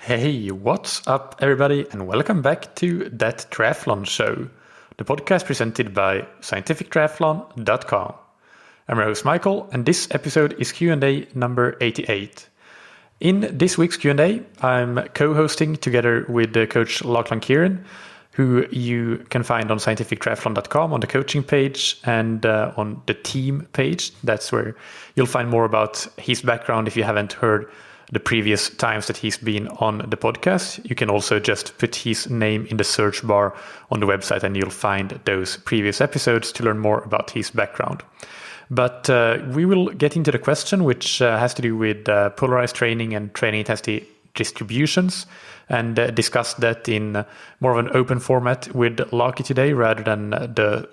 Hey, what's up, everybody, and welcome back to That Triathlon Show, the podcast presented by scientifictriathlon.com. I'm your host, Michael, and this episode is Q&A number 88. In this week's Q&A, I'm co-hosting together with coach Lachlan Kieran, who you can find on scientifictriathlon.com on the coaching page and on the team page. That's where you'll find more about his background if you haven't heard the previous times that he's been on the podcast. You can also just put his name in the search bar on the website and you'll find those previous episodes to learn more about his background. But we will get into the question, which has to do with polarized training and training intensity distributions, and discuss that in more of an open format with Laki today rather than the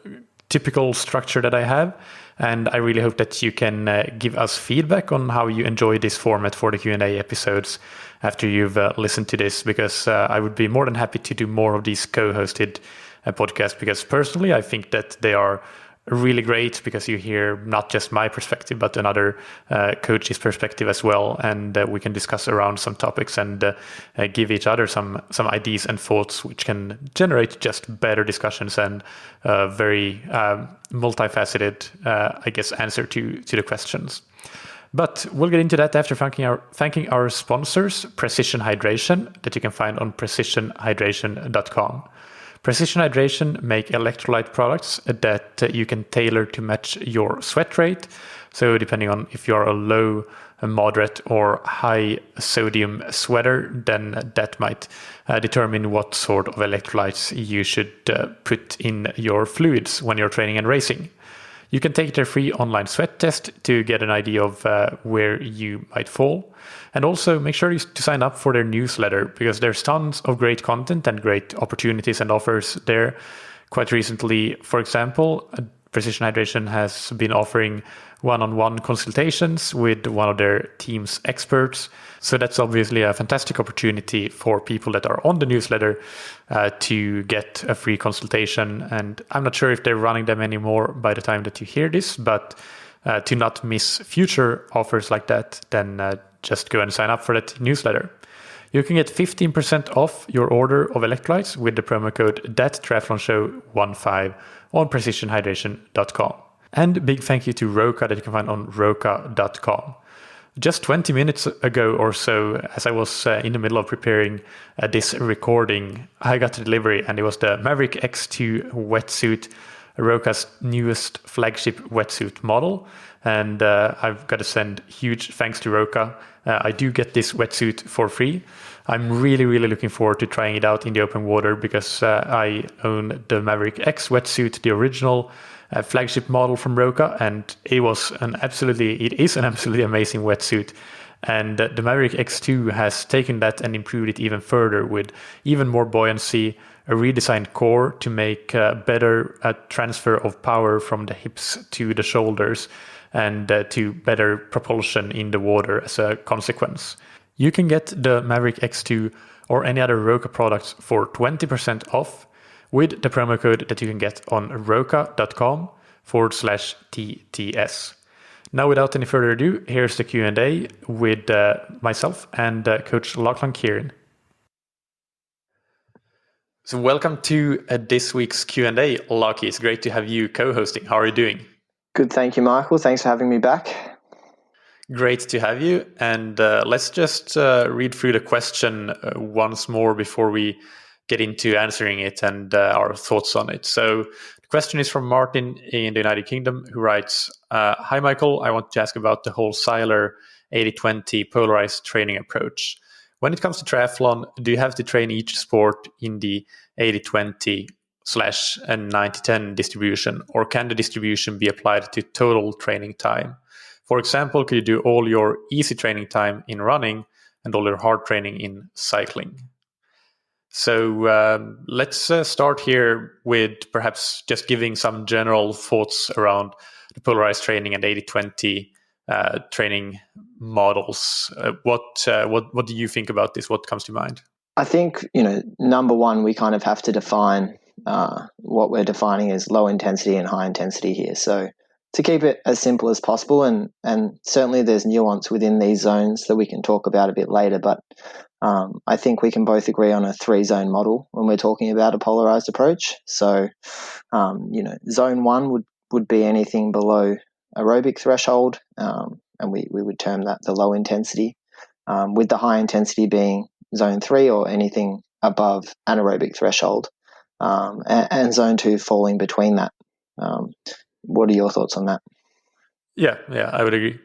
typical structure that I have. And I really hope that you can give us feedback on how you enjoy this format for the Q&A episodes after you've listened to this, because I would be more than happy to do more of these co-hosted podcasts, because personally I think that they are really great because you hear not just my perspective, but another coach's perspective as well. And we can discuss around some topics and give each other some ideas and thoughts, which can generate just better discussions and very multifaceted, answer to the questions. But we'll get into that after thanking our sponsors, Precision Hydration, that you can find on precisionhydration.com. Precision Hydration make electrolyte products that you can tailor to match your sweat rate. So depending on if you're a low, a moderate, or high sodium sweater, then that might determine what sort of electrolytes you should put in your fluids when you're training and racing. You can take their free online sweat test to get an idea of where you might fall. And also make sure to sign up for their newsletter, because there's tons of great content and great opportunities and offers there. Quite recently, for example, Precision Hydration has been offering one-on-one consultations with one of their team's experts. So that's obviously a fantastic opportunity for people that are on the newsletter to get a free consultation. And I'm not sure if they're running them anymore by the time that you hear this, but to not miss future offers like that, then just go and sign up for that newsletter. You can get 15% off your order of electrolytes with the promo code ThatTriathlonShow15 on precisionhydration.com. And a big thank you to Roka that you can find on roka.com. Just 20 minutes ago or so, as I was in the middle of preparing this recording, I got a delivery, and it was the Maverick X2 wetsuit, Roka's newest flagship wetsuit model. And I've got to send huge thanks to Roka. I do get this wetsuit for free. I'm really, really looking forward to trying it out in the open water, because I own the Maverick X wetsuit, the original flagship model from Roka, and it is an absolutely amazing wetsuit. And the Maverick X2 has taken that and improved it even further with even more buoyancy, a redesigned core to make better transfer of power from the hips to the shoulders, and to better propulsion in the water as a consequence. You can get the Maverick X2 or any other Roka products for 20% off with the promo code that you can get on roka.com/TTS. Now, without any further ado, here's the Q&A with myself and Coach Lachlan Kieran. So welcome to this week's Q&A, Lachie. It's great to have you co-hosting. How are you doing? Good, thank you, Michael. Thanks for having me back. Great to have you. And let's just read through the question once more before we get into answering it and our thoughts on it. So the question is from Martin in the United Kingdom, who writes, Hi, Michael. I want to ask about the whole Seiler 80-20 polarized training approach. When it comes to triathlon, do you have to train each sport in the 80-20/90-10 distribution, or can the distribution be applied to total training time? For example, could you do all your easy training time in running and all your hard training in cycling? So let's start here with perhaps just giving some general thoughts around the polarized training and 80-20 training models. What do you think about this? What comes to mind? I think, number one, we kind of have to define what we're defining as low intensity and high intensity here. So to keep it as simple as possible, and certainly there's nuance within these zones that we can talk about a bit later, but I think we can both agree on a 3-zone model when we're talking about a polarized approach. So, zone 1 would be anything below aerobic threshold, and we would term that the low intensity, with the high intensity being zone 3 or anything above anaerobic threshold, and zone 2 falling between that. What are your thoughts on that? Yeah, I would agree.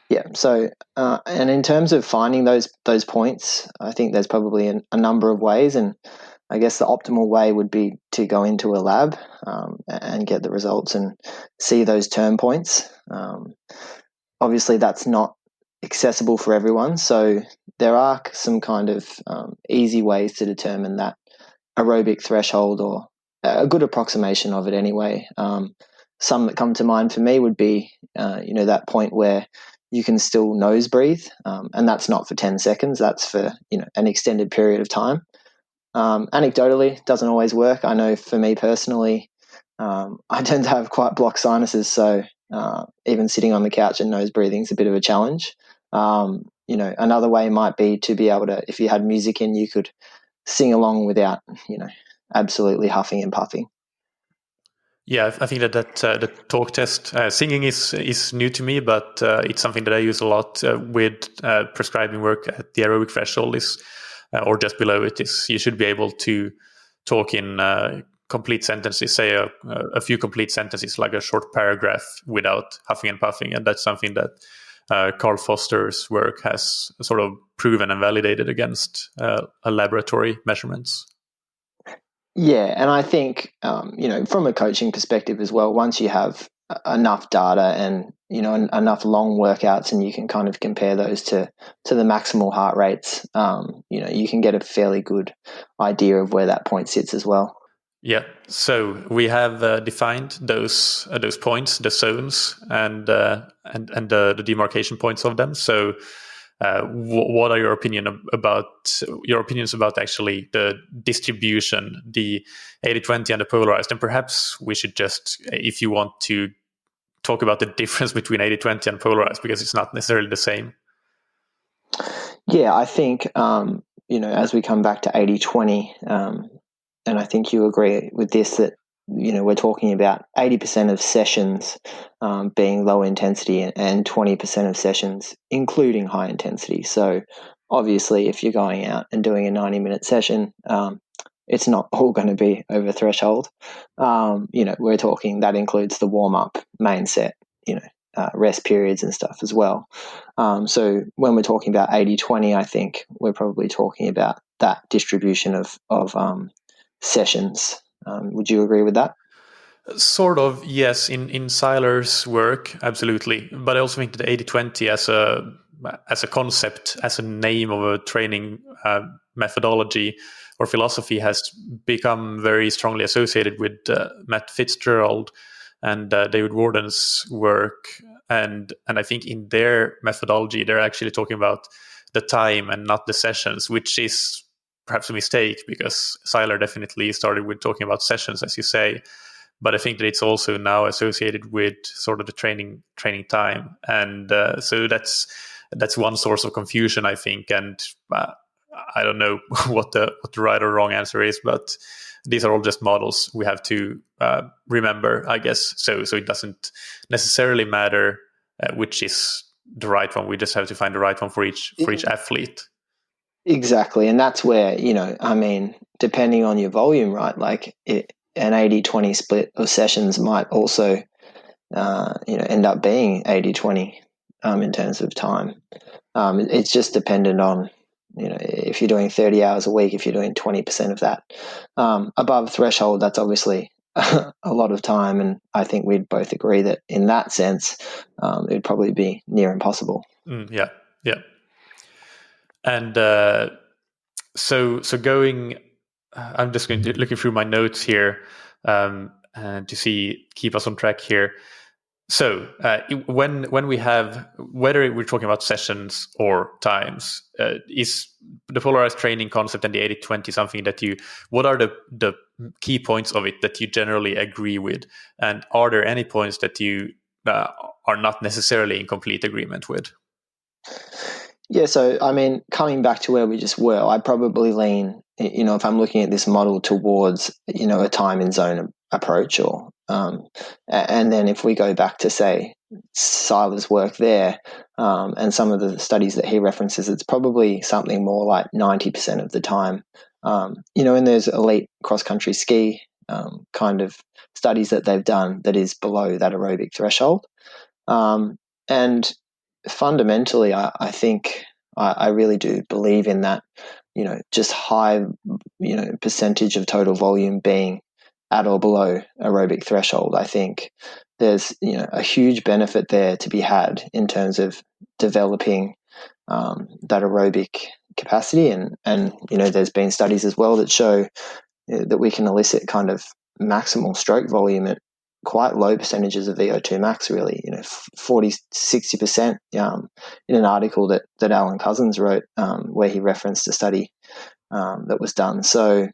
Yeah. So, and in terms of finding those points, I think there's probably a number of ways, and I guess the optimal way would be to go into a lab and get the results and see those turn points. Obviously, that's not accessible for everyone, so there are some kind of easy ways to determine that aerobic threshold, or a good approximation of it anyway. Some that come to mind for me would be, that point where you can still nose breathe, and that's not for 10 seconds. That's for, an extended period of time. Anecdotally, it doesn't always work. I know for me personally, I tend to have quite blocked sinuses, so even sitting on the couch and nose breathing is a bit of a challenge. Another way might be to be able to, if you had music in, you could sing along without, absolutely huffing and puffing. Yeah, I think that the talk test, singing is new to me, but it's something that I use a lot with prescribing work at the aerobic threshold or just below it. Is you should be able to talk in complete sentences, say a few complete sentences, like a short paragraph, without huffing and puffing, and that's something that Carl Foster's work has sort of proven and validated against laboratory measurements. Yeah, and I think, from a coaching perspective as well, once you have enough data and, enough long workouts, and you can kind of compare those to the maximal heart rates, you can get a fairly good idea of where that point sits as well. Yeah, so we have defined those points, the zones, and the demarcation points of them. So, what are your opinions about actually the distribution, the 80-20 and the polarized? And perhaps we should just, if you want to talk about the difference between 80-20 and polarized, because it's not necessarily the same. Yeah, I think, as we come back to 80-20, and I think you agree with this, that, we're talking about 80% of sessions being low intensity and 20% of sessions including high intensity. So obviously, if you're going out and doing a 90-minute session, it's not all going to be over threshold. We're talking that includes the warm-up, main set, rest periods and stuff as well. So when we're talking about 80-20, I think we're probably talking about that distribution of sessions. Would you agree with that? Sort of, yes. In Seiler's work, absolutely. But I also think that 80-20 as a concept, as a name of a training methodology or philosophy, has become very strongly associated with Matt Fitzgerald and David Warden's work. And I think in their methodology, they're actually talking about the time and not the sessions, which is perhaps a mistake, because Seiler definitely started with talking about sessions, as you say. But I think that it's also now associated with sort of the training time, and so that's one source of confusion, I think. And I don't know what the right or wrong answer is, but these are all just models we have to remember, I guess. So it doesn't necessarily matter which is the right one. We just have to find the right one for each athlete. Exactly, and that's where, depending on your volume, right? Like an 80-20 split of sessions might also, end up being 80-20 in terms of time. It's just dependent on, if you're doing 30 hours a week, if you're doing 20% of that above threshold, that's obviously a lot of time. And I think we'd both agree that in that sense, it would probably be near impossible. Yeah. And so going, I'm just going to looking through my notes here and to keep us on track here. So when we have, whether we're talking about sessions or times, is the polarized training concept and the 80-20 something that what are the key points of it that you generally agree with? And are there any points that you are not necessarily in complete agreement with? Yeah, so I mean, coming back to where we just were, I probably lean, if I'm looking at this model towards, a time in zone approach, or and then if we go back to say Seiler's work there, and some of the studies that he references, it's probably something more like 90% of the time. And there's elite cross country ski kind of studies that they've done that is below that aerobic threshold, and fundamentally, I think I really do believe in that, just high, percentage of total volume being at or below aerobic threshold. I think there's, a huge benefit there to be had in terms of developing that aerobic capacity. And, there's been studies as well that show that we can elicit kind of maximal stroke volume at quite low percentages of VO2 max, really, 40, 60%, in an article that Alan Cousins wrote, where he referenced a study that was done. So,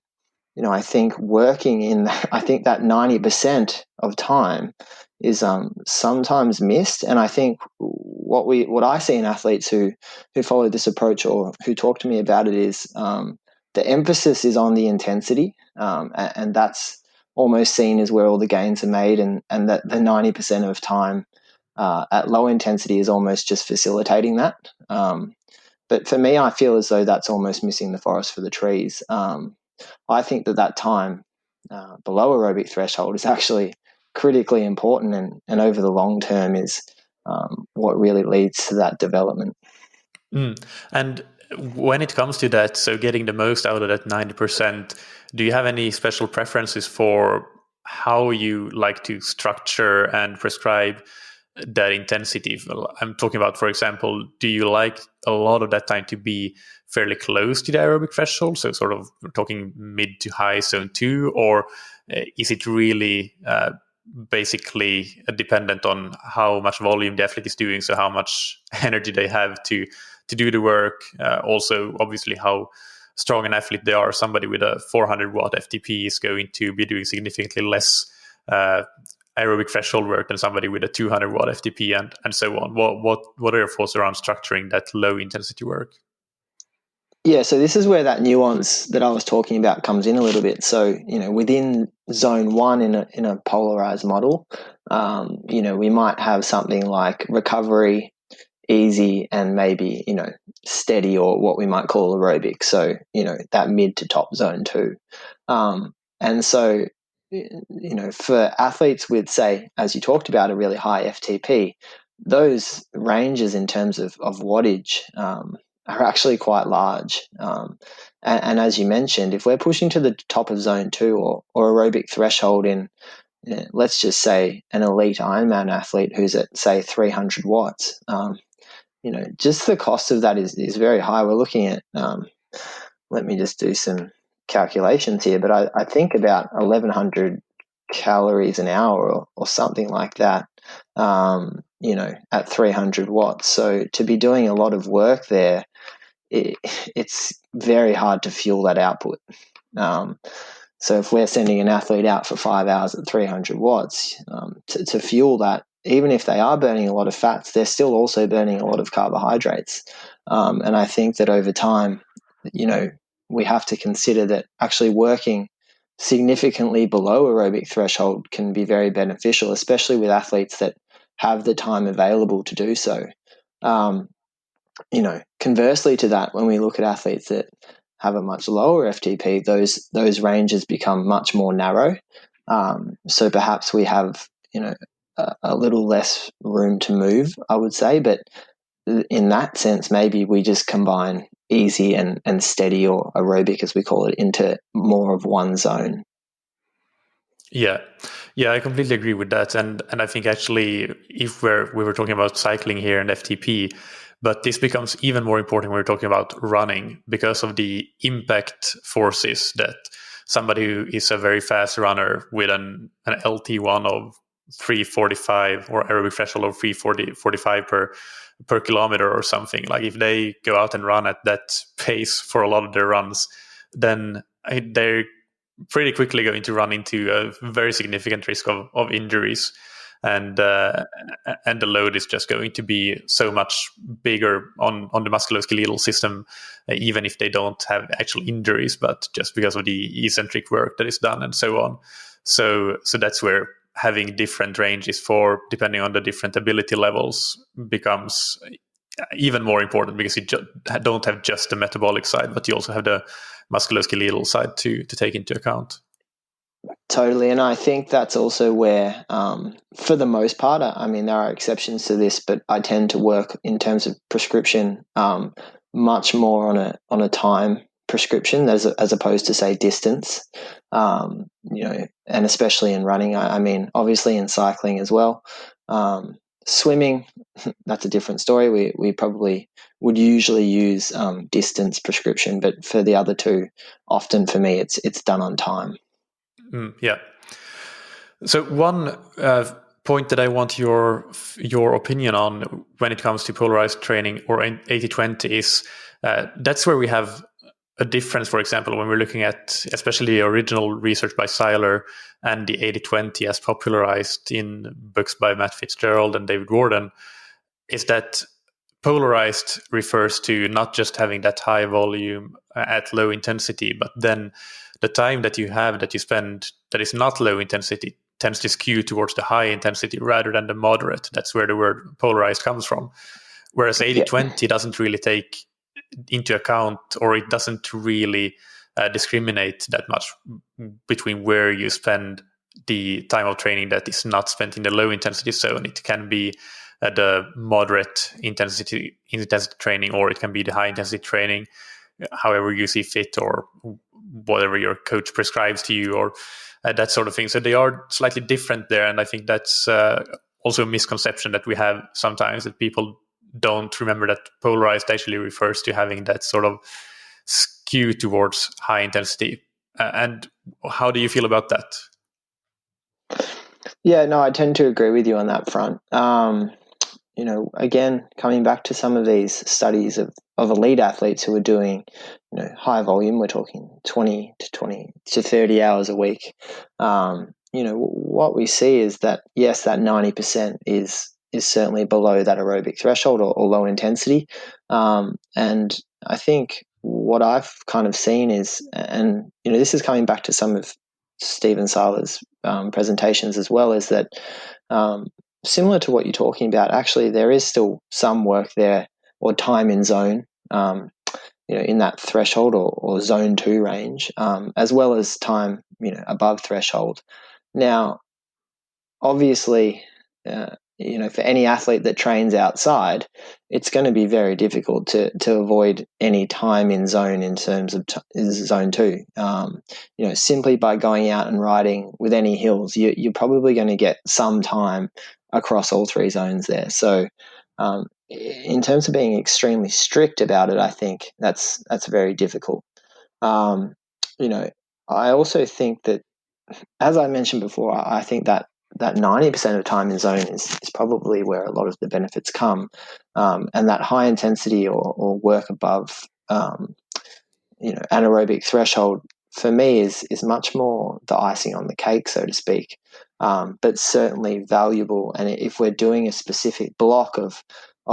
I think I think that 90% of time is sometimes missed. And I think what I see in athletes who follow this approach or who talk to me about it is the emphasis is on the intensity, and that's almost seen as where all the gains are made, and that the 90% of time at low intensity is almost just facilitating that. But for me, I feel as though that's almost missing the forest for the trees. I think that time below aerobic threshold is actually critically important, and over the long term is what really leads to that development. And when it comes to that, so getting the most out of that 90%, do you have any special preferences for how you like to structure and prescribe that intensity? I'm talking about, for example, do you like a lot of that time to be fairly close to the aerobic threshold, so sort of we're talking mid to high zone 2, or is it really basically dependent on how much volume the athlete is doing, so how much energy they have to do the work, also obviously how strong an athlete they are. Somebody with a 400 watt FTP is going to be doing significantly less aerobic threshold work than somebody with a 200 watt FTP, and so on. What are your thoughts around structuring that low intensity work? Yeah, so this is where that nuance that I was talking about comes in a little bit. So, within zone 1 in a polarized model, we might have something like recovery, easy, and maybe, steady, or what we might call aerobic. So, that mid to top zone 2. And so, for athletes with, say, as you talked about, a really high FTP, those ranges in terms of wattage are actually quite large. And as you mentioned, if we're pushing to the top of zone 2 or aerobic threshold in, let's just say, an elite Ironman athlete who's at, say, 300 watts, just the cost of that is very high. We're looking at, let me just do some calculations here, but I think about 1,100 calories an hour or something like that, at 300 watts. So to be doing a lot of work there, it's very hard to fuel that output. So if we're sending an athlete out for 5 hours at 300 watts, to fuel that, even if they are burning a lot of fats, they're still also burning a lot of carbohydrates. And I think that over time, we have to consider that actually working significantly below aerobic threshold can be very beneficial, especially with athletes that have the time available to do so. Conversely to that, when we look at athletes that have a much lower FTP, those ranges become much more narrow. So perhaps we have, a little less room to move, I would say. But in that sense, maybe we just combine easy and steady, or aerobic, as we call it, into more of one zone. Yeah, I completely agree with that, and I think actually, if we were talking about cycling here and FTP, but this becomes even more important when we're talking about running, because of the impact forces that somebody who is a very fast runner with an LT1 of 345 or aerobic threshold of 345 per kilometer or something, like if they go out and run at that pace for a lot of their runs, then they're pretty quickly going to run into a very significant risk of injuries. and the load is just going to be so much bigger on the musculoskeletal system, even if they don't have actual injuries, but just because of the eccentric work that is done and so on. So that's where having different ranges for depending on the different ability levels becomes even more important, because you don't have just the metabolic side, but you also have the musculoskeletal side to take into account. Totally, and I think that's also where, for the most part, I mean, there are exceptions to this, but I tend to work in terms of prescription much more on a time prescription as opposed to, say, distance. And especially in running. I mean, obviously in cycling as well. Swimming, that's a different story. We probably would usually use distance prescription, but for the other two, often for me, it's done on time. Yeah. So one point that I want your opinion on when it comes to polarized training or 80-20 is that's where we have a difference. For example, when we're looking at especially the original research by Seiler and the 80-20 as popularized in books by Matt Fitzgerald and David Warden, is that polarized refers to not just having that high volume at low intensity, but then the time that you have that you spend that is not low intensity tends to skew towards the high intensity rather than the moderate. That's where the word polarized comes from. Whereas 80-20 doesn't really take into account, or it doesn't really discriminate that much between where you spend the time of training that is not spent in the low intensity zone. It can be the moderate intensity training, or it can be the high intensity training, however you see fit, or whatever your coach prescribes to you, or that sort of thing. So they are slightly different there, and I think that's also a misconception that we have sometimes, that people don't remember that polarized actually refers to having that sort of skew towards high intensity. And how do you feel about that? Yeah, no, I tend to agree with you on that front. Again, coming back to some of these studies of elite athletes who are doing, high volume, we're talking 20 to 30 hours a week. What we see is that, yes, that 90% is certainly below that aerobic threshold or low intensity. And I think what I've kind of seen is, and, this is coming back to some of Stephen Seiler's presentations as well, is that similar to what you're talking about, actually, there is still some work there, or time in zone, in that threshold or zone 2 range, as well as time, above threshold. Now, obviously, for any athlete that trains outside, it's going to be very difficult to avoid any time in zone in terms of zone 2. Simply by going out and riding with any hills, you're probably going to get some time across all 3 zones there. So in terms of being extremely strict about it, I think that's very difficult. I also think that, as I mentioned before, I think that 90% of time in zone is probably where a lot of the benefits come. And that high intensity or work above, anaerobic threshold, for me is much more the icing on the cake, so to speak, but certainly valuable. And if we're doing a specific block of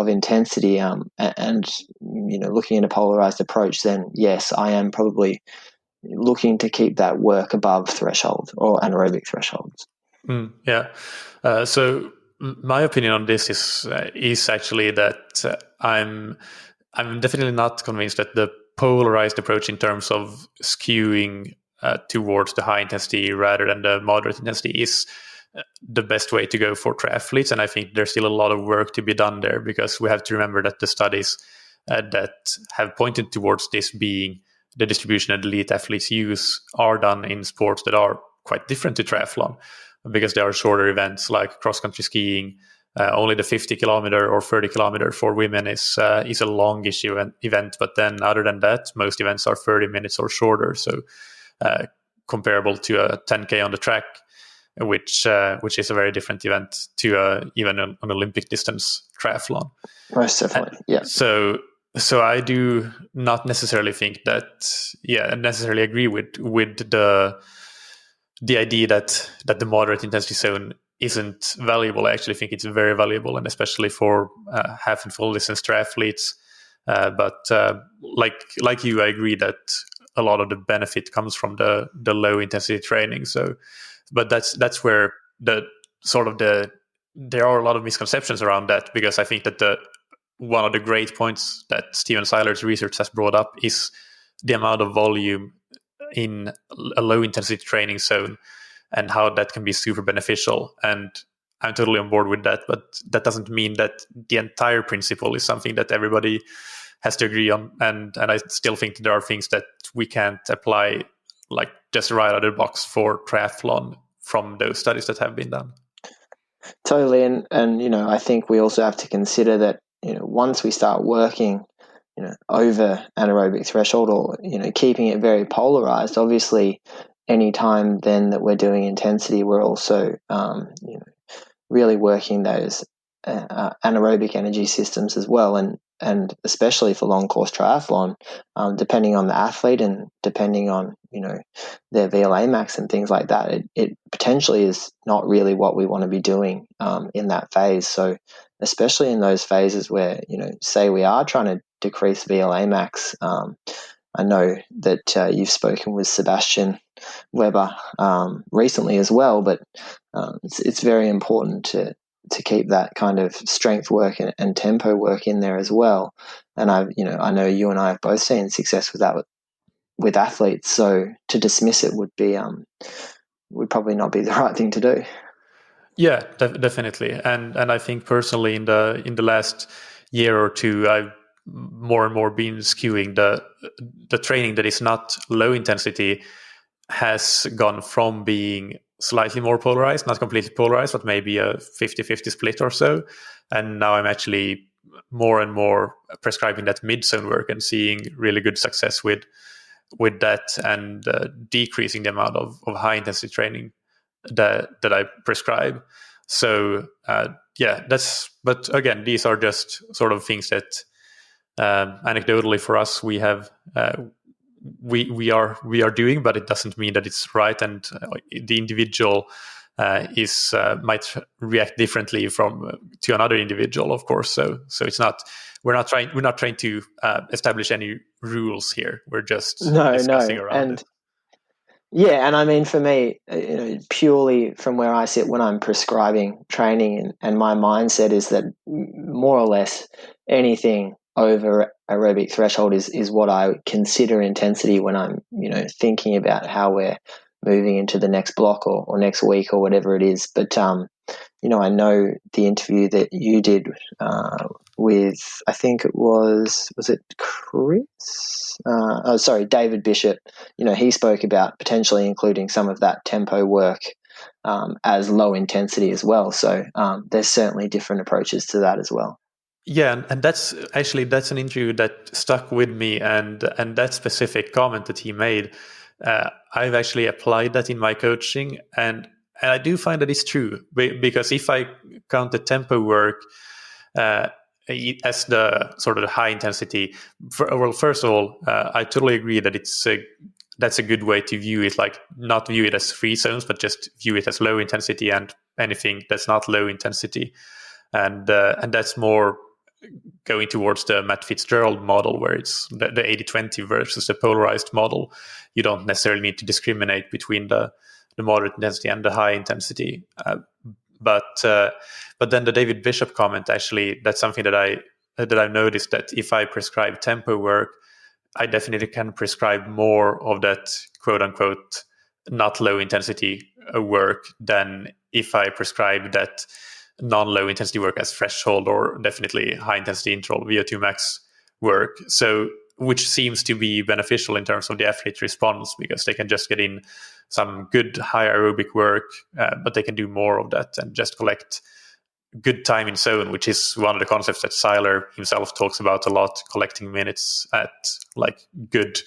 intensity and looking at a polarized approach, then yes, I am probably looking to keep that work above threshold or anaerobic thresholds. Yeah. So my opinion on this is actually that I'm definitely not convinced that the polarized approach in terms of skewing towards the high intensity rather than the moderate intensity is the best way to go for triathletes. And I think there's still a lot of work to be done there, because we have to remember that the studies that have pointed towards this being the distribution that elite athletes use are done in sports that are quite different to triathlon, because there are shorter events like cross-country skiing. Only the 50 kilometer or 30 kilometer for women is a longish event. But then other than that, most events are 30 minutes or shorter. So comparable to a 10K on the track, which is a very different event to even an Olympic distance triathlon. Most definitely, yeah. So I do not necessarily think that, necessarily agree with the idea that the moderate intensity zone isn't valuable. I actually think it's very valuable, and especially for half and full distance triathletes. But like you, I agree that a lot of the benefit comes from the low intensity training. So, but that's where there are a lot of misconceptions around that, because I think that one of the great points that Steven Seiler's research has brought up is the amount of volume in a low intensity training zone and how that can be super beneficial. And I'm totally on board with that, but that doesn't mean that the entire principle is something that everybody has to agree on. And I still think that there are things that we can't apply like just right out of the box for triathlon from those studies that have been done. Totally. And I think we also have to consider that, once we start working, over anaerobic threshold, or, keeping it very polarized, obviously any time then that we're doing intensity, we're also, really working those anaerobic energy systems as well. And especially for long course triathlon, depending on the athlete and depending on, their VLA max and things like that, it potentially is not really what we want to be doing in that phase. So especially in those phases where, say we are trying to decrease VLA max, I know that you've spoken with Sebastian Weber recently as well, but it's very important to keep that kind of strength work and tempo work in there as well. And I know you and I have both seen success with that with athletes. So to dismiss it would probably not be the right thing to do. Yeah, definitely. And I think personally in the last year or two, I've more and more been skewing the training that is not low intensity has gone from being slightly more polarized, not completely polarized, but maybe a 50-50 split or so. And now I'm actually more and more prescribing that mid-zone work and seeing really good success with that, and decreasing the amount of high intensity training that I prescribe. So but again, these are just sort of things that anecdotally for us we have we are doing, but it doesn't mean that it's right, and the individual might react differently to another individual, of course. So it's not we're not trying to establish any rules here. We're just discussing around it. Yeah, and I mean, for me, purely from where I sit when I'm prescribing training, and my mindset is that more or less anything over aerobic threshold is what I consider intensity when I'm, thinking about how we're moving into the next block or next week or whatever it is. But, I know the interview that you did with, I think it was it Chris? David Bishop. He spoke about potentially including some of that tempo work as low intensity as well. So there's certainly different approaches to that as well. Yeah, and that's an interview that stuck with me, and that specific comment that he made, I've actually applied that in my coaching, and I do find that it's true, because if I count the tempo work as the sort of the high intensity, first of all, I totally agree that that's a good way to view it, like not view it as free zones, but just view it as low intensity and anything that's not low intensity, and that's more going towards the Matt Fitzgerald model, where it's the 80-20 versus the polarized model. You don't necessarily need to discriminate between the moderate intensity and the high intensity. But then the David Bishop comment, actually, that's something that I've noticed, that if I prescribe tempo work, I definitely can prescribe more of that quote unquote not low intensity work than if I prescribe that non-low intensity work as threshold or definitely high intensity interval VO2 max work. So, which seems to be beneficial in terms of the athlete response, because they can just get in some good high aerobic work, but they can do more of that and just collect good time in zone, which is one of the concepts that Seiler himself talks about a lot, collecting minutes at like good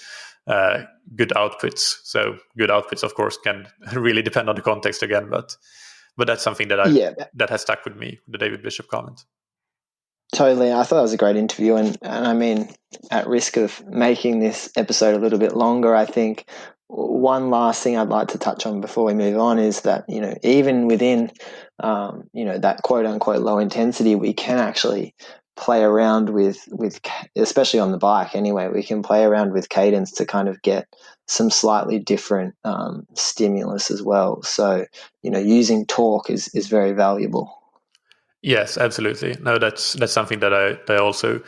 outputs. So good outputs, of course, can really depend on the context again, but that's something that has stuck with me, the David Bishop comment. Totally. I thought it was a great interview. And I mean, at risk of making this episode a little bit longer, I think one last thing I'd like to touch on before we move on is that, even within, that quote unquote low intensity, we can actually play around with, especially on the bike anyway, we can play around with cadence to kind of get some slightly different stimulus as well. So, using torque is very valuable. Yes, absolutely. No, that's something that I also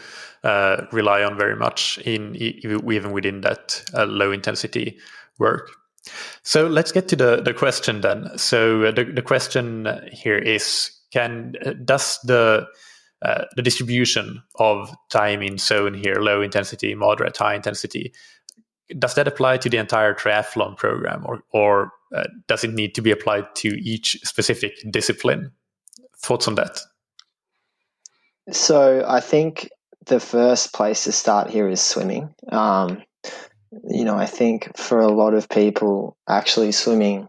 rely on very much even within that low intensity work. So let's get to the question then. So the question here is: does the distribution of time in zone here, low intensity, moderate, high intensity, does that apply to the entire triathlon program, or does it need to be applied to each specific discipline? Thoughts on that? So I think the first place to start here is swimming. I think for a lot of people, actually swimming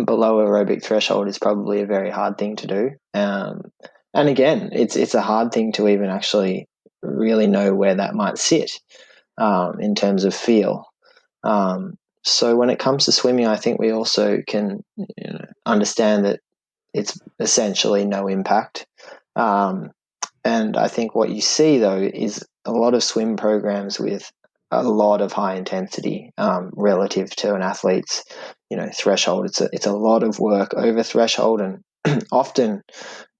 below aerobic threshold is probably a very hard thing to do. And again, it's a hard thing to even actually really know where that might sit in terms of feel. So when it comes to swimming, I think we also can understand that it's essentially no impact. And I think what you see, though, is a lot of swim programs with a lot of high intensity relative to an athlete's, threshold. It's a lot of work over threshold and often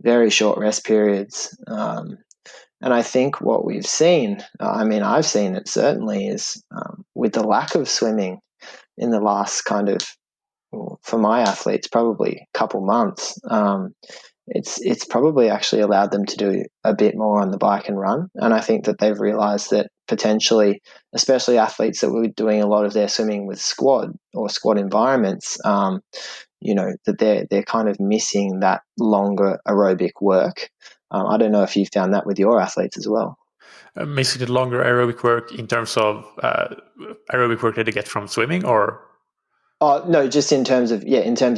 very short rest periods. And I think what we've seen, I've seen it certainly, is with the lack of swimming in the last kind of, for my athletes, probably a couple months, it's probably actually allowed them to do a bit more on the bike and run. And I think that they've realized that potentially, especially athletes that were doing a lot of their swimming with squad or squad environments, that they're kind of missing that longer aerobic work. I don't know if you found that with your athletes as well. Missing the longer aerobic work in terms of aerobic work that they get from swimming, or? Oh, no, just in terms of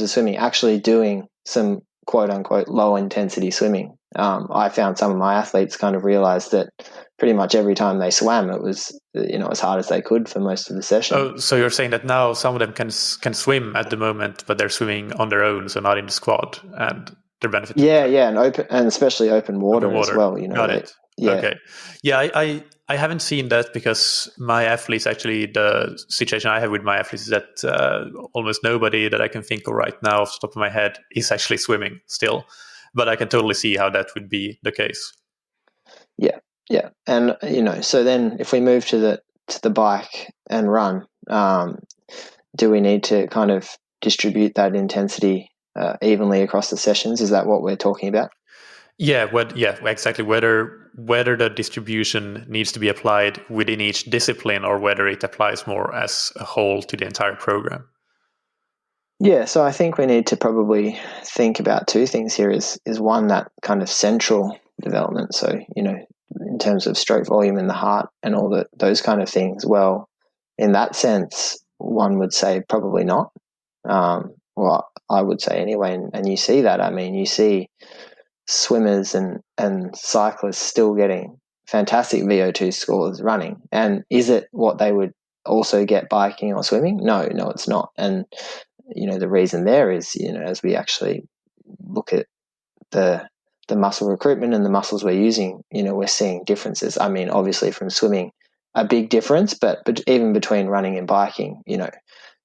swimming, actually doing some quote unquote low intensity swimming. I found some of my athletes kind of realized that pretty much every time they swam, it was, as hard as they could for most of the session. Oh, so you're saying that now some of them can swim at the moment, but they're swimming on their own, so not in the squad, and they're benefiting. Yeah, and especially open water as well. Got it. Yeah. Okay. Yeah, I haven't seen that because my athletes, actually, the situation I have with my athletes is that almost nobody that I can think of right now off the top of my head is actually swimming still. But I can totally see how that would be the case. Yeah. And, so then if we move to the bike and run, do we need to kind of distribute that intensity evenly across the sessions? Is that what we're talking about? Yeah, exactly. Whether the distribution needs to be applied within each discipline or whether it applies more as a whole to the entire program. Yeah, so I think we need to probably think about two things here. Is one, that kind of central development. So, in terms of stroke volume in the heart and all those kind of things. Well, in that sense, one would say probably not. Well, I would say anyway, and you see that. You see swimmers and cyclists still getting fantastic VO2 scores running. And is it what they would also get biking or swimming? No, it's not. And, the reason there is, as we actually look at the muscle recruitment and the muscles we're using, we're seeing differences. Obviously from swimming, a big difference, but even between running and biking,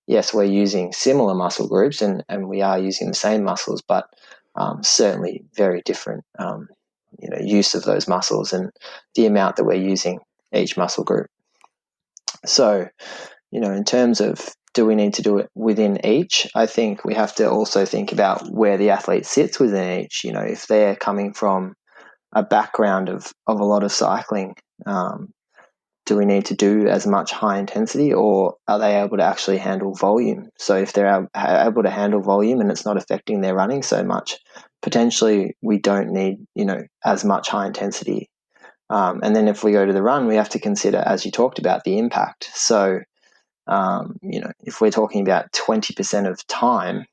yes, we're using similar muscle groups and we are using the same muscles, but certainly very different, use of those muscles and the amount that we're using each muscle group. So, in terms of do we need to do it within each, I think we have to also think about where the athlete sits within each. If they're coming from a background of a lot of cycling, do we need to do as much high intensity, or are they able to actually handle volume? So if they're able to handle volume and it's not affecting their running so much, potentially we don't need, as much high intensity. And then if we go to the run, we have to consider, as you talked about, the impact. So, if we're talking about 20% of time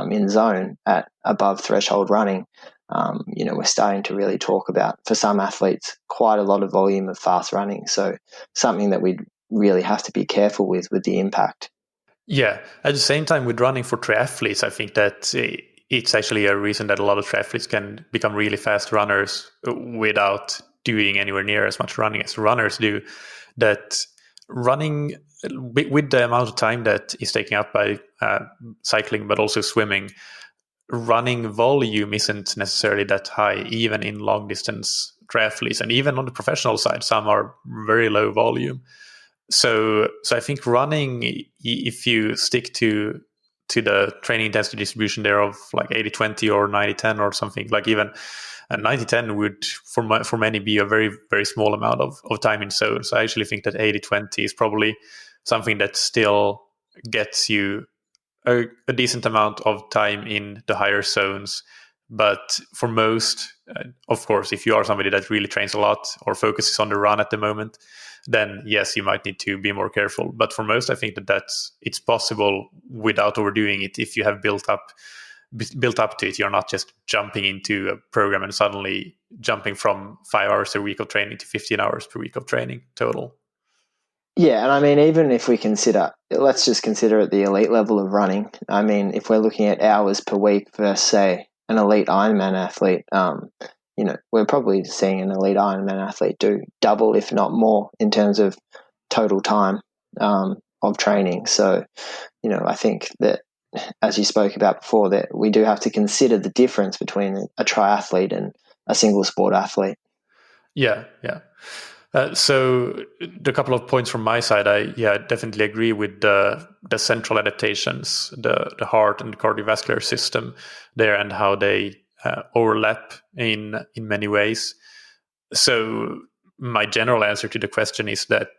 in zone at above threshold running, we're starting to really talk about, for some athletes, quite a lot of volume of fast running. So something that we'd really have to be careful with the impact. Yeah. At the same time, with running for triathletes, I think that it's actually a reason that a lot of triathletes can become really fast runners without doing anywhere near as much running as runners do. That running with the amount of time that is taken up by cycling, but also swimming, running volume isn't necessarily that high, even in long distance triathletes, and even on the professional side, some are very low volume. So I think running, if you stick to the training intensity distribution there of like 80-20 or 90-10 or something, like even a 90-10 would for many be a very, very small amount of time in zones. I actually think that 80-20 is probably something that still gets you a decent amount of time in the higher zones. But for most, of course, if you are somebody that really trains a lot or focuses on the run at the moment, then yes, you might need to be more careful. But for most, I think that it's possible without overdoing it. If you have built up to it, you're not just jumping into a program and suddenly jumping from 5 hours a week of training to 15 hours per week of training total. Yeah, and I mean, even if we consider, let's just consider at the elite level of running. I mean, if we're looking at hours per week versus, say, an elite Ironman athlete, we're probably seeing an elite Ironman athlete do double, if not more, in terms of total time of training. So, I think that, as you spoke about before, that we do have to consider the difference between a triathlete and a single sport athlete. Yeah. So the couple of points from my side, I definitely agree with the central adaptations, the heart and the cardiovascular system there, and how they overlap in many ways. So my general answer to the question is that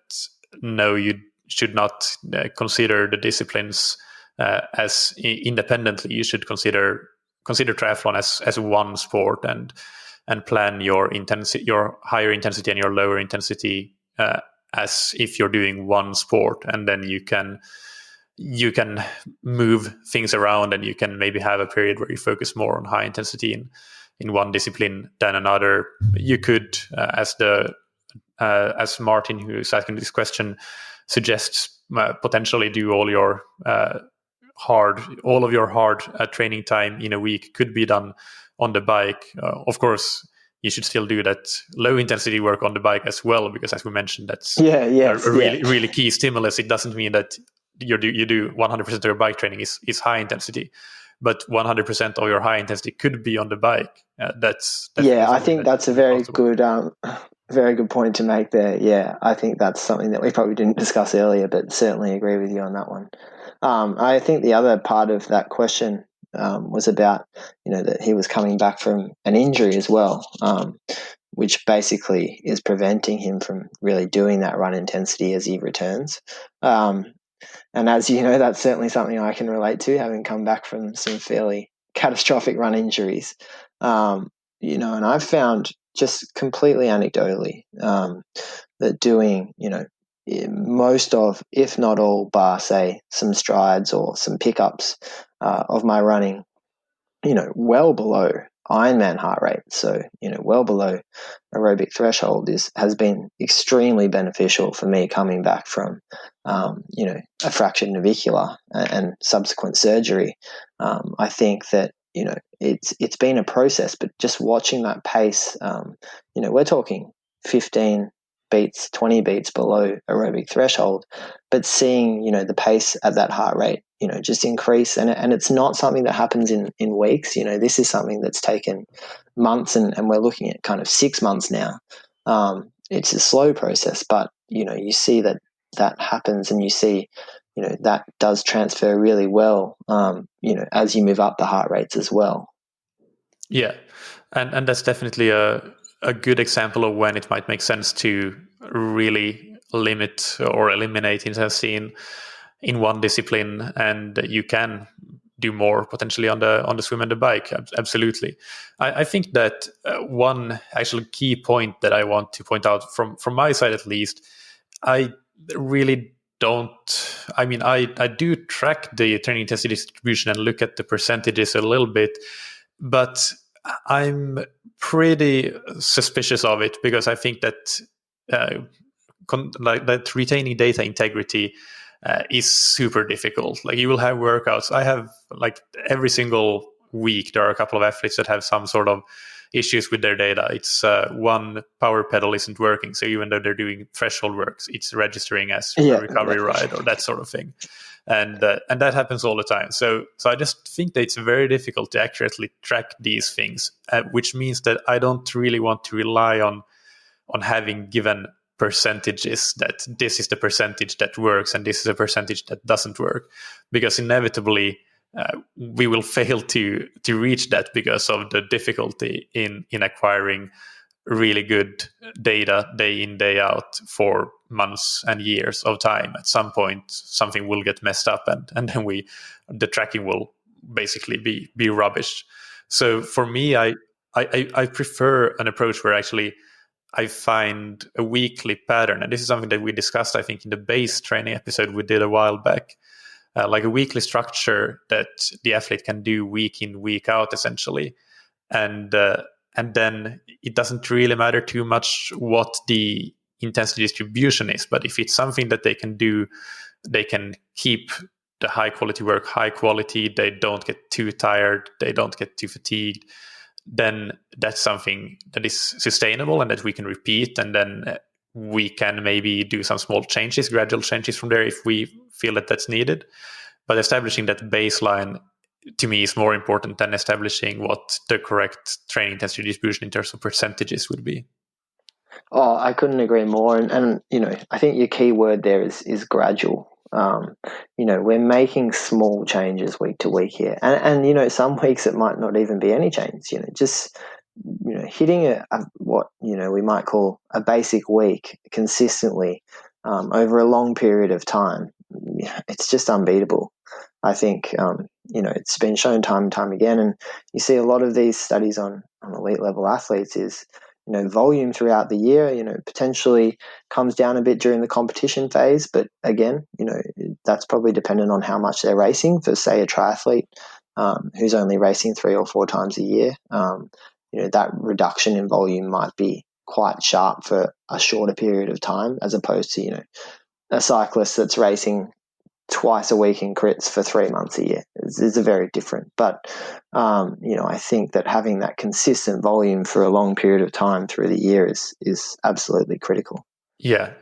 no, you should not consider the disciplines as independently. You should consider triathlon as one sport, and plan your intensity, your higher intensity and your lower intensity as if you're doing one sport, and then you can move things around, and you can maybe have a period where you focus more on high intensity in one discipline than another. You could, as Martin, who is asking this question, suggests, potentially do all of your hard training time in a week could be done on the bike. Of course, you should still do that low intensity work on the bike as well, because as we mentioned, that's a really key stimulus. It doesn't mean that you do 100% of your bike training is high intensity, but 100% of your high intensity could be on the bike. That's I think that's a very good point to make there. Yeah, I think that's something that we probably didn't discuss earlier, but certainly agree with you on that one. I think the other part of that question was about, that he was coming back from an injury as well, which basically is preventing him from really doing that run intensity as he returns. And as you know, that's certainly something I can relate to, having come back from some fairly catastrophic run injuries. And I've found, just completely anecdotally, that doing, most of, if not all, bar, say, some strides or some pickups of my running, well below Ironman heart rate, so well below aerobic threshold, has been extremely beneficial for me coming back from a fractured navicular and subsequent surgery. I think that it's been a process, but just watching that pace, we're talking 15 beats, 20 beats below aerobic threshold, but seeing the pace at that heart rate just increase, and it's not something that happens in weeks. This is something that's taken months, and we're looking at kind of 6 months now. It's a slow process, but you see that happens, and you see that does transfer really well as you move up the heart rates as well. Yeah, and that's definitely a good example of when it might make sense to really limit or eliminate intensity in one discipline, and you can do more potentially on the swim and the bike. Absolutely. I think that one actual key point that I want to point out from my side, at least, I really don't. I mean, I do track the training intensity distribution and look at the percentages a little bit, but I'm pretty suspicious of it, because I think that that retaining data integrity is super difficult. Like you will have workouts. I have like every single week there are a couple of athletes that have some sort of issues with their data. It's one power pedal isn't working, so even though they're doing threshold works, it's registering as a recovery ride or that sort of thing. And that happens all the time. So I just think that it's very difficult to accurately track these things, which means that I don't really want to rely on having given percentages that this is the percentage that works and this is a percentage that doesn't work, because inevitably we will fail to reach that because of the difficulty in acquiring really good data day in, day out for months and years of time. At some point, something will get messed up, and then the tracking will basically be rubbish. So for me, I prefer an approach where actually I find a weekly pattern, and this is something that we discussed, I think, in the base training episode we did a while back. Like a weekly structure that the athlete can do week in, week out, essentially, and then it doesn't really matter too much what the intensity distribution is. But if it's something that they can do, they can keep the high quality work high quality. They don't get too tired. They don't get too fatigued. Then that's something that is sustainable and that we can repeat. And then we can maybe do some small changes, gradual changes from there if we feel that that's needed. But establishing that baseline to me is more important than establishing what the correct training intensity distribution in terms of percentages would be. Oh, I couldn't agree more. And I think your key word there is gradual. We're making small changes week to week here. And some weeks it might not even be any change, just hitting what we might call a basic week consistently over a long period of time. It's just unbeatable. I think it's been shown time and time again, and you see a lot of these studies on elite level athletes is volume throughout the year potentially comes down a bit during the competition phase, but again that's probably dependent on how much they're racing. For say a triathlete who's only racing 3 or 4 times a year, that reduction in volume might be quite sharp for a shorter period of time, as opposed to a cyclist that's racing twice a week in crits for 3 months a year. It's very different. But, I think that having that consistent volume for a long period of time through the year is absolutely critical. Yeah.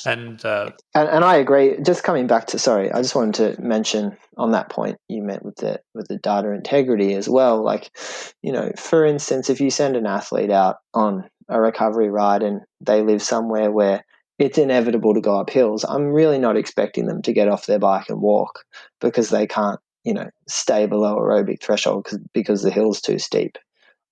And I agree. Just coming back to, sorry, I just wanted to mention on that point you meant with the data integrity as well. Like, for instance, if you send an athlete out on a recovery ride and they live somewhere where it's inevitable to go up hills, I'm really not expecting them to get off their bike and walk because they can't, stay below aerobic threshold because the hill's too steep.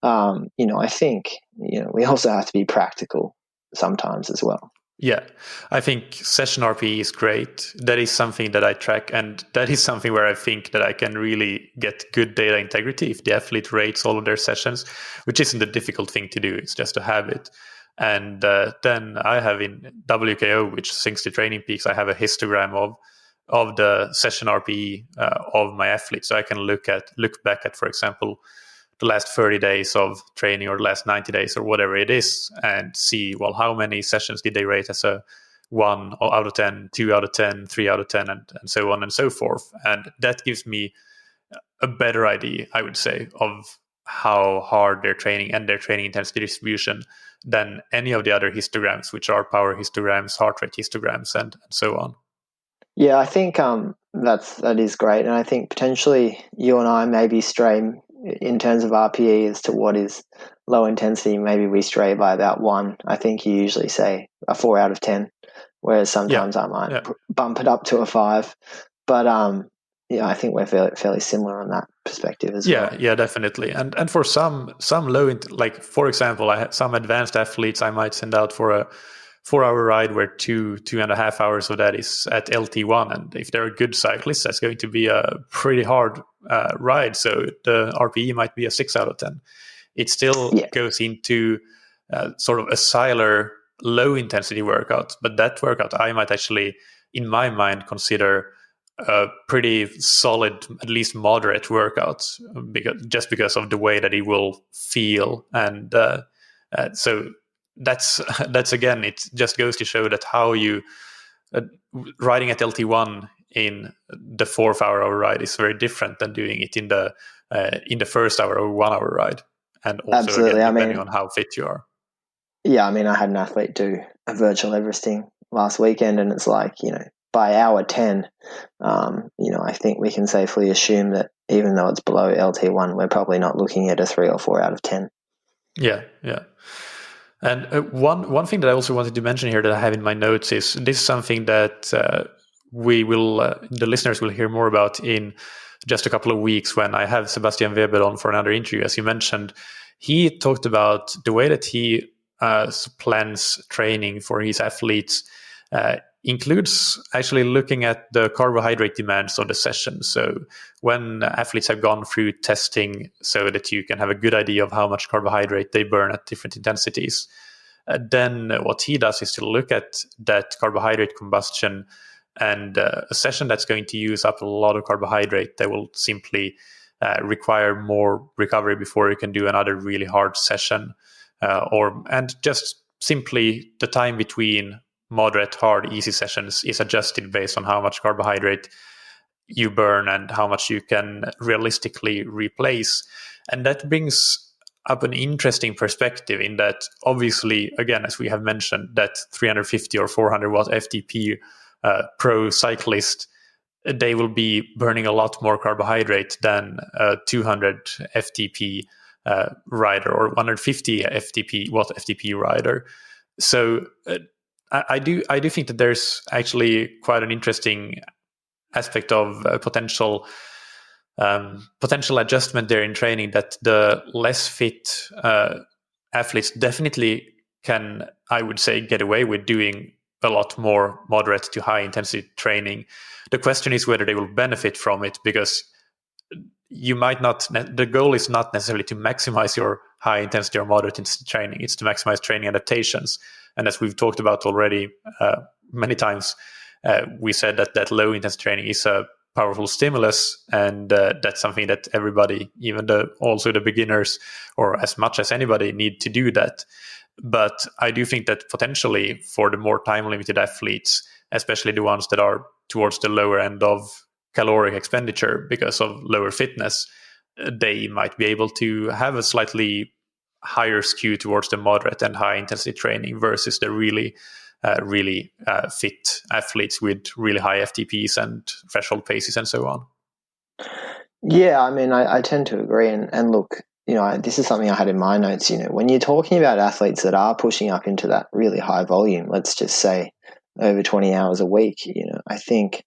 I think, we also have to be practical sometimes as well. Yeah, I think session RPE is great. That is something that I track, and that is something where I think that I can really get good data integrity if the athlete rates all of their sessions, which isn't a difficult thing to do. It's just a habit. And then I have in WKO, which syncs to Training Peaks, I have a histogram of the session RPE of my athletes. So I can look back at, for example, the last 30 days of training or the last 90 days or whatever it is, and see, well, how many sessions did they rate as a 1 out of 10, 2 out of 10, 3 out of 10, and so on and so forth. And that gives me a better idea, I would say, of how hard they're training and their training intensity distribution than any of the other histograms, which are power histograms, heart rate histograms, and so on. Yeah, I think that is great. And I think potentially you and I maybe stray in terms of RPE as to what is low intensity. Maybe we stray by about 1. I think you usually say a 4 out of 10, whereas sometimes I might bump it up to a 5. But I think we're fairly similar on that perspective as well. Yeah, definitely. And for some low, like for example, I had some advanced athletes I might send out for a 4-hour ride where 2.5 hours of that is at LT1. And if they're a good cyclist, that's going to be a pretty hard ride. So the RPE might be a 6 out of 10. It still goes into sort of a siler low intensity workout. But that workout I might actually, in my mind, consider a pretty solid, at least moderate workout, because of the way that it will feel. And so that's again, it just goes to show that how you riding at LT1 in the 4th hour ride is very different than doing it in the first hour or 1 hour ride, and also Absolutely. again depending on how fit you are. Yeah, I mean, I had an athlete do a virtual Everesting last weekend, and it's like, by hour 10, I think we can safely assume that even though it's below LT1, we're probably not looking at a 3 or 4 out of 10. Yeah. And one thing that I also wanted to mention here that I have in my notes is this is something that we will, the listeners will hear more about in just a couple of weeks when I have Sebastian Weber on for another interview. As you mentioned, he talked about the way that he plans training for his athletes includes actually looking at the carbohydrate demands of the session. So when athletes have gone through testing so that you can have a good idea of how much carbohydrate they burn at different intensities, then what he does is to look at that carbohydrate combustion, and a session that's going to use up a lot of carbohydrate, they will simply require more recovery before you can do another really hard session, and just simply the time between moderate, hard, easy sessions is adjusted based on how much carbohydrate you burn and how much you can realistically replace. And that brings up an interesting perspective in that, obviously, again, as we have mentioned, that 350 or 400 watt FTP pro cyclist, they will be burning a lot more carbohydrate than a 200 FTP rider or 150 watt FTP rider. So I do think that there's actually quite an interesting aspect of potential adjustment there in training, that the less fit athletes definitely can, I would say, get away with doing a lot more moderate to high intensity training. The question is whether they will benefit from it, because you might not, the goal is not necessarily to maximize your high intensity or moderate intensity training, it's to maximize training adaptations. And as we've talked about already many times, we said that low intensity training is a powerful stimulus, and that's something that everybody, even also the beginners, or as much as anybody, need to do that. But I do think that potentially for the more time-limited athletes, especially the ones that are towards the lower end of caloric expenditure because of lower fitness, they might be able to have a slightly higher skew towards the moderate and high intensity training versus the really fit athletes with really high FTPs and threshold paces and so on. Yeah, I mean, I tend to agree. And look, this is something I had in my notes. When you're talking about athletes that are pushing up into that really high volume, let's just say over 20 hours a week, I think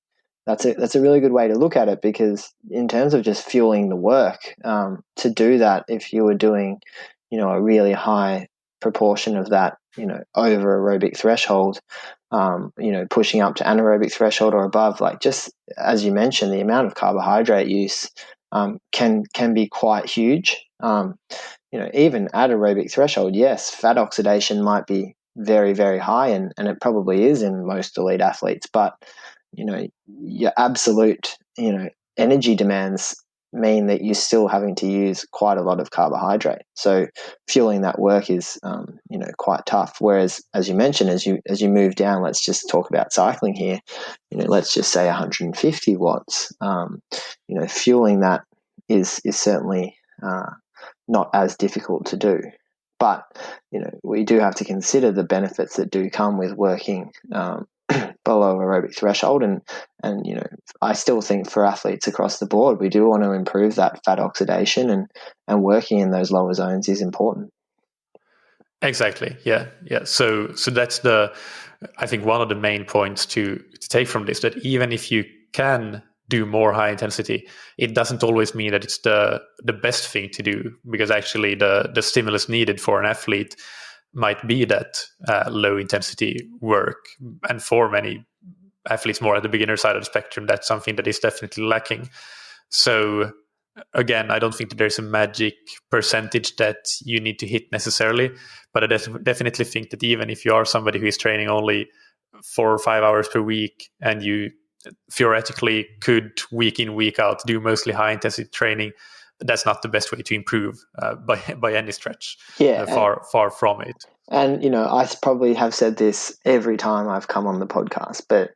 that's a really good way to look at it, because in terms of just fueling the work, to do that, if you were doing, a really high proportion of that, over aerobic threshold, pushing up to anaerobic threshold or above, like just as you mentioned, the amount of carbohydrate use can be quite huge. Even at aerobic threshold, yes, fat oxidation might be very, very high, and it probably is in most elite athletes, but your absolute energy demands mean that you're still having to use quite a lot of carbohydrate. So fueling that work is quite tough. Whereas, as you mentioned, as you move down, let's just talk about cycling here. Let's just say 150 watts. Fueling that is certainly not as difficult to do. But we do have to consider the benefits that do come with working below aerobic threshold, and I still think for athletes across the board, we do want to improve that fat oxidation, and working in those lower zones is important. Exactly. Yeah. So that's I think one of the main points to take from this, that even if you can do more high intensity, it doesn't always mean that it's the best thing to do, because actually the stimulus needed for an athlete might be that low intensity work. And for many athletes more at the beginner side of the spectrum, that's something that is definitely lacking. So again, I don't think that there's a magic percentage that you need to hit necessarily, but I definitely think that even if you are somebody who is training only 4 or 5 hours per week, and you theoretically could week in, week out do mostly high intensity training, that's not the best way to improve by any stretch. Yeah, far from it. And, I probably have said this every time I've come on the podcast, but,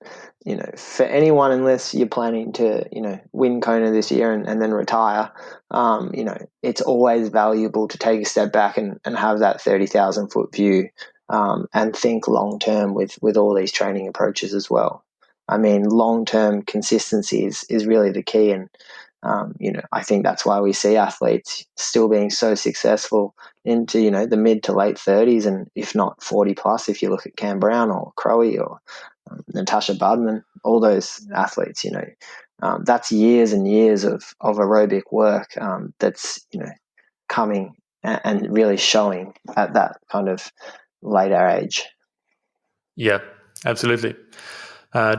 for anyone, unless you're planning to, win Kona this year and then retire, it's always valuable to take a step back and have that 30,000 foot view, and think long term with all these training approaches as well. I mean, long term consistency is really the key. And, I think that's why we see athletes still being so successful into, the mid to late 30s, and if not 40 plus, if you look at Cambrian or Crowe or Natasha, all those athletes, that's years and years of aerobic work, that's, coming and really showing at that kind of later age. Yeah, absolutely.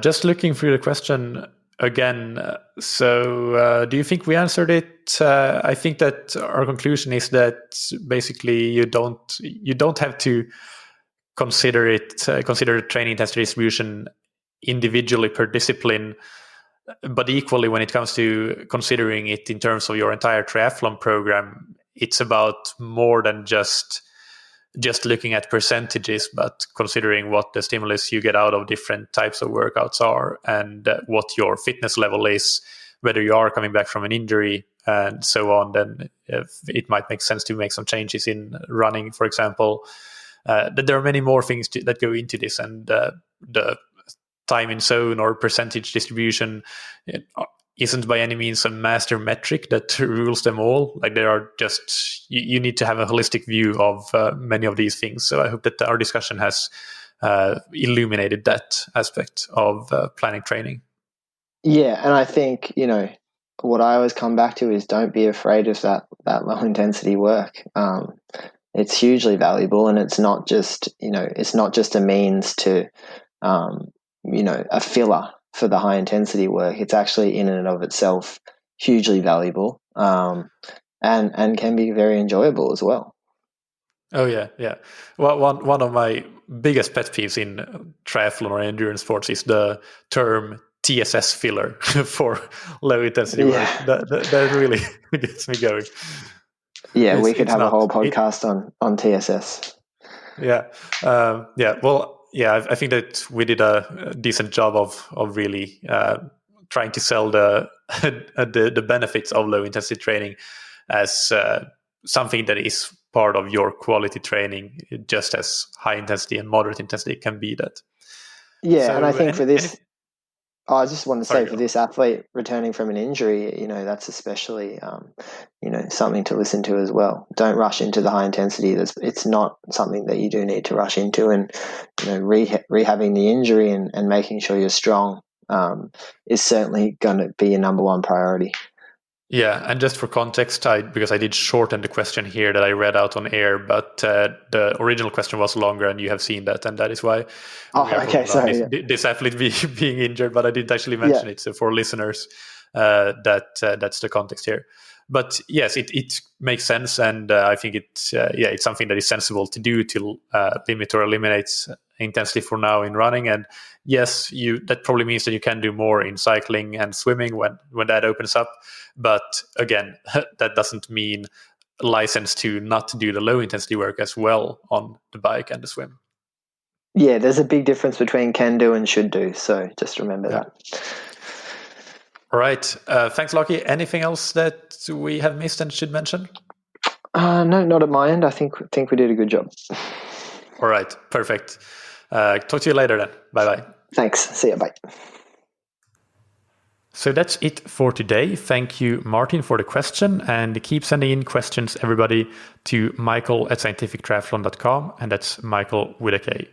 Just looking through the question again. So do you think we answered it? I think that our conclusion is that basically you don't have to consider the training intensity distribution individually per discipline, but equally when it comes to considering it in terms of your entire triathlon program, it's about more than just looking at percentages, but considering what the stimulus you get out of different types of workouts are, and what your fitness level is, whether you are coming back from an injury and so on. Then it might make sense to make some changes in running, for example. There are many more things that go into this, and the time in zone or percentage distribution isn't by any means a master metric that rules them all. Like, there are just, you need to have a holistic view of many of these things. So I hope that our discussion has illuminated that aspect of planning training. Yeah, and I think, what I always come back to is don't be afraid of that low intensity work. It's hugely valuable, and it's not just, it's not just a means to, a filler for the high intensity work. It's actually in and of itself hugely valuable, and can be very enjoyable as well. Oh yeah. Well, one of my biggest pet peeves in triathlon or endurance sports is the term TSS filler for low intensity work. That really gets me going. Yeah, we could have a whole podcast on TSS. Yeah. Well, yeah, I think that we did a decent job of really trying to sell the benefits of low intensity training as something that is part of your quality training, just as high intensity and moderate intensity can be that. Yeah, so, and I think for this, I just want to say for this athlete returning from an injury, that's especially, something to listen to as well. Don't rush into the high intensity. It's not something that you do need to rush into, and, rehabbing the injury and making sure you're strong is certainly going to be your number one priority. Yeah, and just for context, because I did shorten the question here that I read out on air, but the original question was longer, and you have seen that, and that is why this athlete being injured, but I didn't actually mention it. So for listeners, that's the context here. But yes, it makes sense, and I think it's something that is sensible to do to limit or eliminate intensity for now in running. And yes, that probably means that you can do more in cycling and swimming when that opens up. But again, that doesn't mean license to not do the low intensity work as well on the bike and the swim. Yeah, there's a big difference between can do and should do. So just remember that. All right. Thanks, Lockie. Anything else that we have missed and should mention? No, not at my end. I think we did a good job. All right. Perfect. Talk to you later then. Bye-bye. Thanks. See ya. Bye. So that's it for today. Thank you, Martin, for the question. And keep sending in questions, everybody, to michael@scientifictriathlon.com. And that's Michael with a K.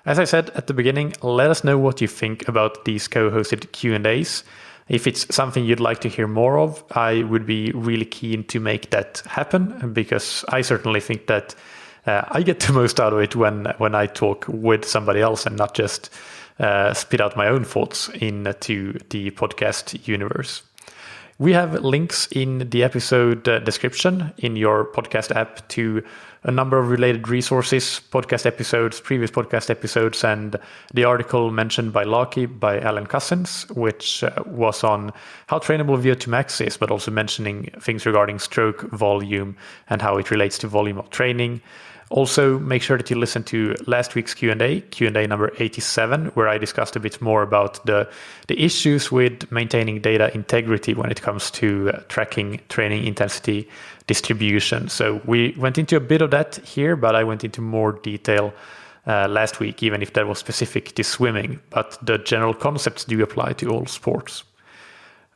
As I said at the beginning, let us know what you think about these co-hosted Q&As. If it's something you'd like to hear more of, I would be really keen to make that happen, because I certainly think that I get the most out of it when I talk with somebody else and not just spit out my own thoughts into the podcast universe. We have links in the episode description in your podcast app to a number of related resources, podcast episodes, previous podcast episodes, and the article mentioned by Lockie by Alan Cousins, which was on how trainable VO2 max is, but also mentioning things regarding stroke volume and how it relates to volume of training. Also, make sure that you listen to last week's Q&A number 87, where I discussed a bit more about the issues with maintaining data integrity when it comes to tracking training intensity distribution. So we went into a bit of that here, but I went into more detail last week, even if that was specific to swimming. But the general concepts do apply to all sports.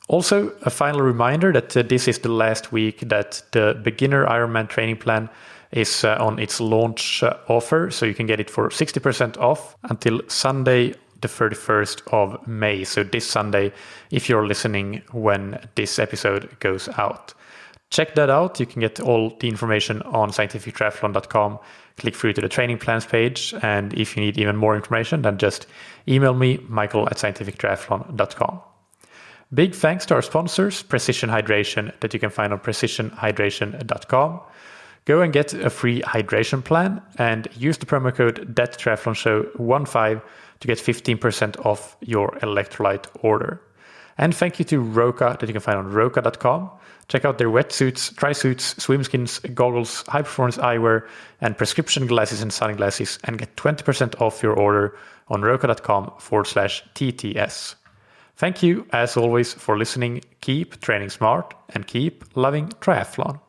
Also, a final reminder that this is the last week that the beginner Ironman training plan is on its launch offer. So you can get it for 60% off until Sunday, the 31st of May. So this Sunday, if you're listening when this episode goes out. Check that out. You can get all the information on scientifictriathlon.com. Click through to the training plans page. And if you need even more information, then just email me, michael@scientifictriathlon.com. Big thanks to our sponsors, Precision Hydration, that you can find on precisionhydration.com. Go and get a free hydration plan and use the promo code ThatTriathlonShow15 to get 15% off your electrolyte order. And thank you to Roka, that you can find on roka.com. Check out their wetsuits, tri-suits, swim skins, goggles, high-performance eyewear, and prescription glasses and sunglasses, and get 20% off your order on roka.com/TTS. Thank you, as always, for listening. Keep training smart and keep loving triathlon.